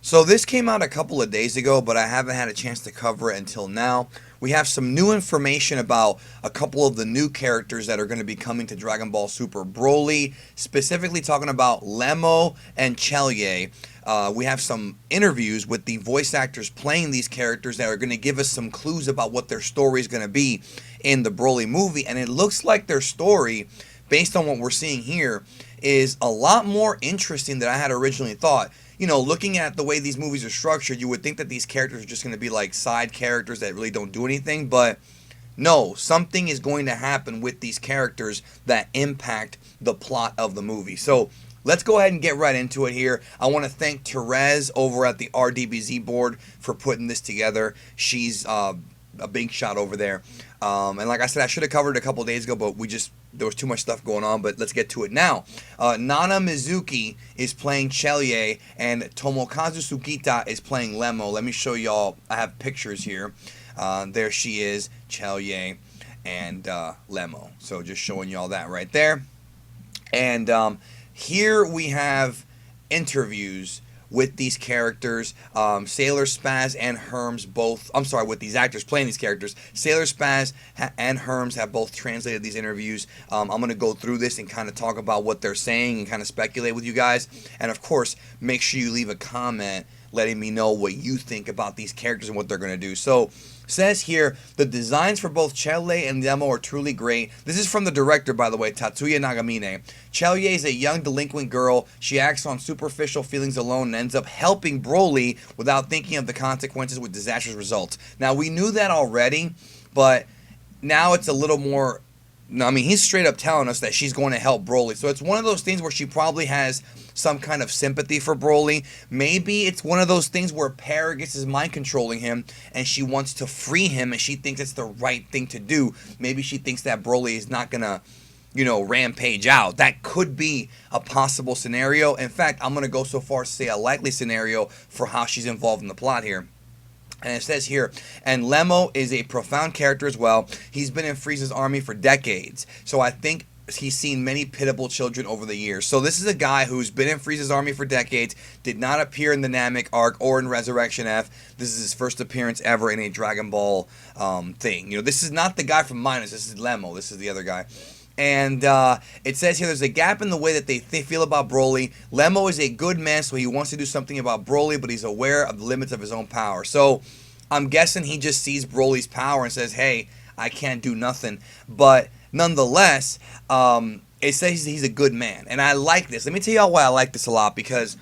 So this came out a couple of days ago, but I haven't had a chance to cover it until now. We have some new information about a couple of the new characters that are going to be coming to Dragon Ball Super Broly, specifically talking about Lemo and Chelye. We have some interviews with the voice actors playing these characters that are going to give us some clues about what their story is going to be in the Broly movie. And it looks like their story, based on what we're seeing here, is a lot more interesting than I had originally thought. You know, looking at the way these movies are structured, you would think that these characters are just going to be like side characters that really don't do anything, but no, something is going to happen with these characters that impact the plot of the movie. So let's go ahead and get right into it here. I want to thank Therese over at the RDBZ board for putting this together. She's a big shot over there. And like I said, I should have covered it a couple days ago, but there was too much stuff going on. But let's get to it now. Nana Mizuki is playing Chelye, and Tomokazu Sugita is playing Lemo. Let me show y'all. I have pictures here. There she is, Chelye and Lemo. So just showing y'all that right there. And here we have interviews with these characters, Sailor Spaz and Herms both, with these actors playing these characters. Sailor Spaz and Herms have both translated these interviews. I'm going to go through this and kind of talk about what they're saying and kind of speculate with you guys. And of course, make sure you leave a comment letting me know what you think about these characters and what they're going to do. So, says here, the designs for both Chelye and Lemo are truly great. This is from the director, by the way, Tatsuya Nagamine. Chelye is a young delinquent girl. She acts on superficial feelings alone and ends up helping Broly without thinking of the consequences with disastrous results. Now, we knew that already, but now it's a little more... I mean, he's straight up telling us that she's going to help Broly. So it's one of those things where she probably has some kind of sympathy for Broly. Maybe it's one of those things where Paragus is mind controlling him and she wants to free him and she thinks it's the right thing to do. Maybe she thinks that Broly is not going to, rampage out. That could be a possible scenario. In fact, I'm going to go so far as to say a likely scenario for how she's involved in the plot here. And it says here, and Lemo is a profound character as well. He's been in Frieza's army for decades. So I think he's seen many pitiable children over the years. So this is a guy who's been in Frieza's army for decades, did not appear in the Namek arc or in Resurrection F. This is his first appearance ever in a Dragon Ball thing. This is not the guy from Minus. This is Lemo. This is the other guy. And it says here there's a gap in the way that they feel about Broly. Lemo is a good man, so he wants to do something about Broly, but he's aware of the limits of his own power. So I'm guessing he just sees Broly's power and says, hey, I can't do nothing. But nonetheless, it says he's a good man. And I like this. Let me tell y'all why I like this a lot, because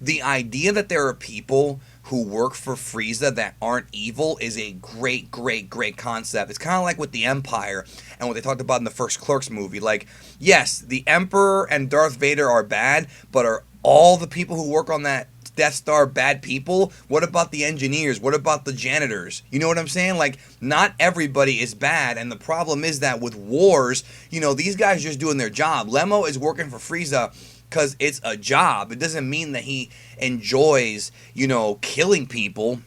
the idea that there are people who work for Frieza that aren't evil is a great, great, great concept. It's kind of like with the Empire and what they talked about in the first Clerks movie. Like, yes, the Emperor and Darth Vader are bad, but are all the people who work on that Death Star bad people? What about the engineers? What about the janitors? You know what I'm saying? Like, not everybody is bad, and the problem is that with wars, these guys are just doing their job. Lemo is working for Frieza because it's a job. It doesn't mean that he enjoys, killing people.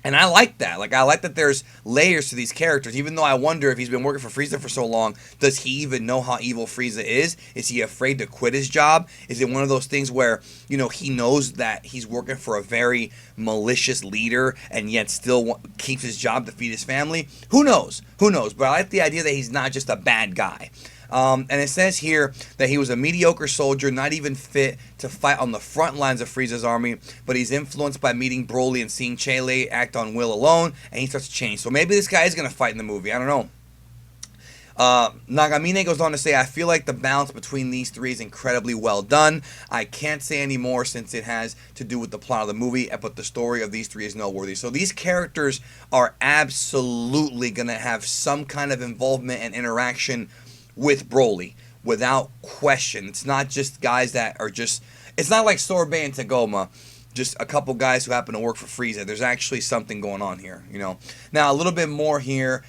And I like that. Like, I like that there's layers to these characters, even though I wonder if he's been working for Frieza for so long, does he even know how evil Frieza is? Is he afraid to quit his job? Is it one of those things where, he knows that he's working for a very malicious leader and yet still keeps his job to feed his family? Who knows? Who knows? But I like the idea that he's not just a bad guy. And it says here that he was a mediocre soldier, not even fit to fight on the front lines of Frieza's army, but he's influenced by meeting Broly and seeing Chelye act on will alone, and he starts to change. So maybe this guy is going to fight in the movie. I don't know. Nagamine goes on to say, I feel like the balance between these three is incredibly well done. I can't say any more since it has to do with the plot of the movie, but the story of these three is noteworthy. So these characters are absolutely going to have some kind of involvement and interaction with Broly, without question. It's not just guys that are just... It's not like Sorbet and Tagoma, just a couple guys who happen to work for Frieza. There's actually something going on here, Now, a little bit more here.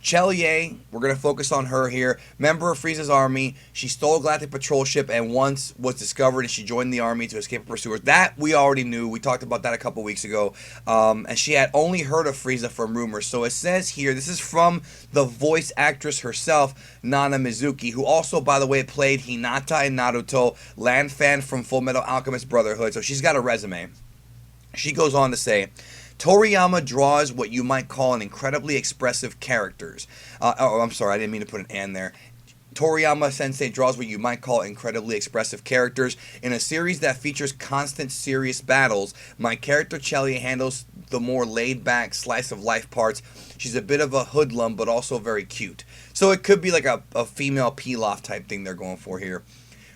Chelye, we're going to focus on her here. Member of Frieza's army. She stole a galactic patrol ship and once was discovered and she joined the army to escape her pursuers. That we already knew. We talked about that a couple weeks ago. And she had only heard of Frieza from rumors. So it says here, this is from the voice actress herself, Nana Mizuki, who also, by the way, played Hinata in Naruto, Lan Fan from Full Metal Alchemist Brotherhood. So she's got a resume. She goes on to say, Toriyama draws what you might call an incredibly expressive characters. I'm sorry, I didn't mean to put an and there. Toriyama Sensei draws what you might call incredibly expressive characters. In a series that features constant serious battles, my character Chelye handles the more laid-back slice-of-life parts. She's a bit of a hoodlum, but also very cute. So it could be like a female Pilaf type thing they're going for here.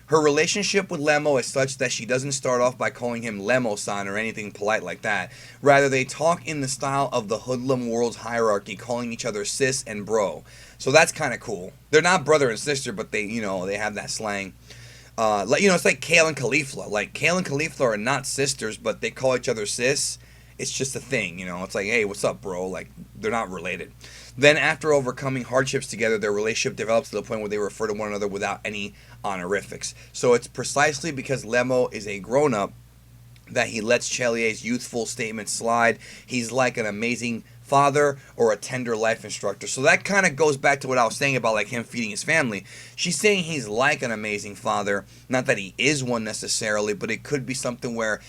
Her relationship with Lemo is such that she doesn't start off by calling him Lemo-san or anything polite like that. Rather, they talk in the style of the hoodlum world's hierarchy, calling each other sis and bro. So that's kind of cool. They're not brother and sister, but they have that slang. It's like Kale and Caulifla. Like, Kale and Caulifla are not sisters, but they call each other sis. It's just a thing, It's like, hey, what's up, bro? Like, they're not related. Then, after overcoming hardships together, their relationship develops to the point where they refer to one another without any honorifics. So it's precisely because Lemo is a grown-up that he lets Chelye's youthful statements slide. He's like an amazing father or a tender life instructor. So that kind of goes back to what I was saying about like him feeding his family. She's saying he's like an amazing father, not that he is one necessarily, but it could be something where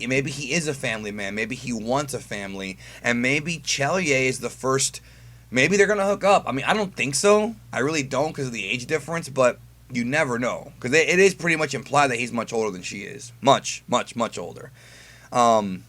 maybe he is a family man, maybe he wants a family, and maybe Chelye is the first. Maybe they're gonna hook up. I mean, I don't think so. I really don't because of the age difference, but you never know because it is pretty much implied that he's much older than she is, much older. But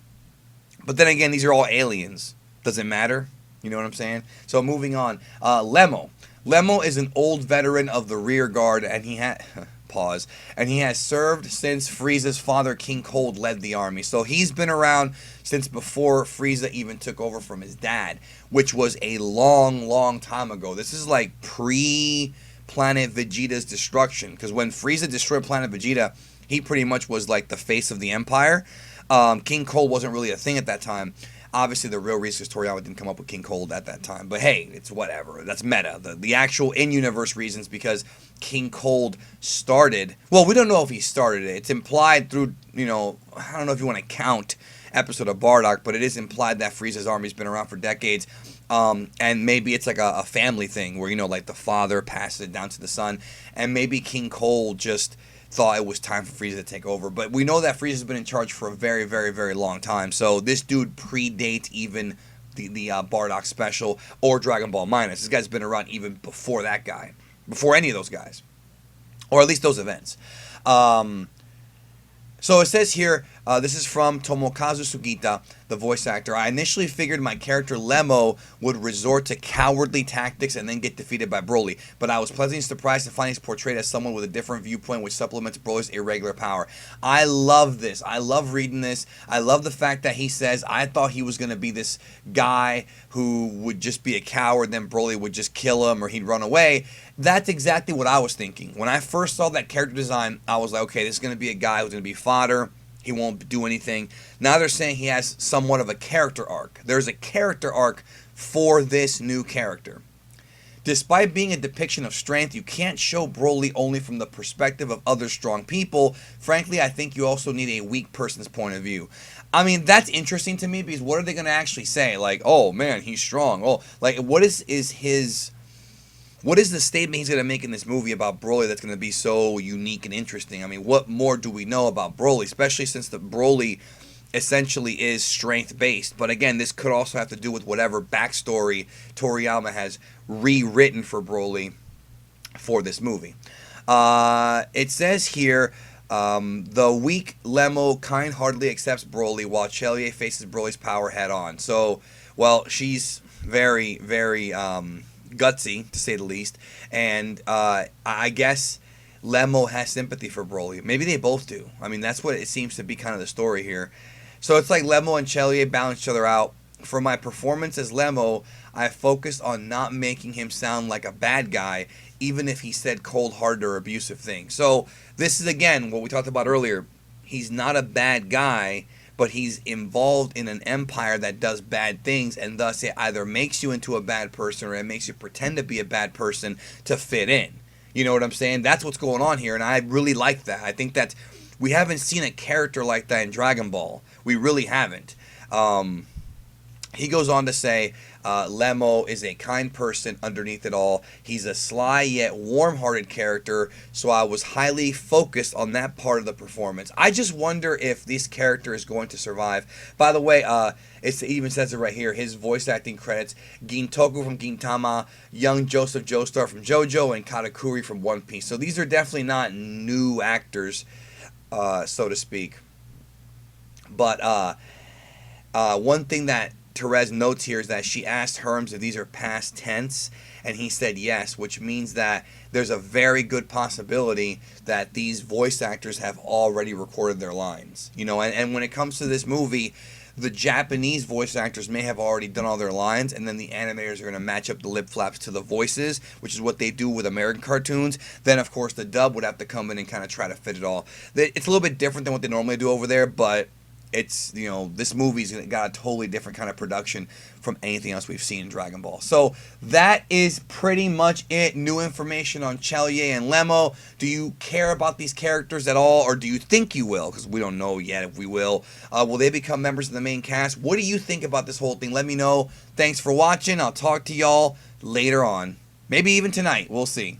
then again, these are all aliens. Does it matter? You know what I'm saying? So moving on. Lemo. Lemo is an old veteran of the rear guard, and he had pause, and he has served since Frieza's father, King Cold, led the army. So he's been around since before Frieza even took over from his dad, which was a long time ago. This is like pre-Planet Vegeta's destruction, because when Frieza destroyed Planet Vegeta, he pretty much was like the face of the Empire. King Cold wasn't really a thing at that time. Obviously, the real reason is Toriyama didn't come up with King Cold at that time. But hey, it's whatever. That's meta. The actual in-universe reasons, because King Cold started. Well, we don't know if he started it. It's implied through, I don't know if you want to count episode of Bardock, but it is implied that Frieza's army's been around for decades. And maybe it's like a family thing where, like the father passes it down to the son. And maybe King Cold just thought it was time for Frieza to take over. But we know that Frieza's been in charge for a very, very, very long time. So this dude predates even the Bardock special or Dragon Ball Minus. This guy's been around even before that guy. Before any of those guys. Or at least those events. So it says here, this is from Tomokazu Sugita, the voice actor. I initially figured my character Lemo would resort to cowardly tactics and then get defeated by Broly, but I was pleasantly surprised to find he's portrayed as someone with a different viewpoint which supplements Broly's irregular power. I love this. I love reading this. I love the fact that he says, I thought he was going to be this guy who would just be a coward, then Broly would just kill him or he'd run away. That's exactly what I was thinking. When I first saw that character design, I was like, okay, this is going to be a guy who's going to be fodder. He won't do anything. Now they're saying he has somewhat of a character arc. There's a character arc for this new character. Despite being a depiction of strength, you can't show Broly only from the perspective of other strong people. Frankly, I think you also need a weak person's point of view. I mean, that's interesting to me because what are they going to actually say? Like, oh man, he's strong. Oh, like what is the statement he's going to make in this movie about Broly that's going to be so unique and interesting? I mean, what more do we know about Broly, especially since the Broly essentially is strength-based? But again, this could also have to do with whatever backstory Toriyama has rewritten for Broly for this movie. It says here, the weak Lemo kind-heartedly accepts Broly while Chelye faces Broly's power head-on. So, well, she's very, very gutsy, to say the least, and I guess Lemo has sympathy for Broly. Maybe they both do. I mean, that's what it seems to be kind of the story here. So it's like Lemo and Chelye balance each other out. For my performance as Lemo, I focused on not making him sound like a bad guy, even if he said cold-hearted or abusive things. So this is, again, what we talked about earlier. He's not a bad guy, but he's involved in an empire that does bad things, and thus it either makes you into a bad person or it makes you pretend to be a bad person to fit in. You know what I'm saying? That's what's going on here, and I really like that. I think that we haven't seen a character like that in Dragon Ball. We really haven't. He goes on to say, Lemo is a kind person underneath it all. He's a sly yet warm-hearted character, so I was highly focused on that part of the performance. I just wonder if this character is going to survive. By the way, it even says it right here. His voice acting credits: Gintoku from Gintama, young Joseph Joestar from JoJo, and Katakuri from One Piece. So these are definitely not new actors, so to speak. But one thing that Therese notes here is that she asked Herms if these are past tense, and he said yes, which means that there's a very good possibility that these voice actors have already recorded their lines. And when it comes to this movie, the Japanese voice actors may have already done all their lines, and then the animators are going to match up the lip flaps to the voices, which is what they do with American cartoons. Then, of course, the dub would have to come in and kind of try to fit it all. It's a little bit different than what they normally do over there, but it's, this movie's got a totally different kind of production from anything else we've seen in Dragon Ball. So that is pretty much it. New information on Chelye and Lemo. Do you care about these characters at all, or do you think you will? Because we don't know yet if we will. Will they become members of the main cast? What do you think about this whole thing? Let me know. Thanks for watching. I'll talk to y'all later on. Maybe even tonight. We'll see.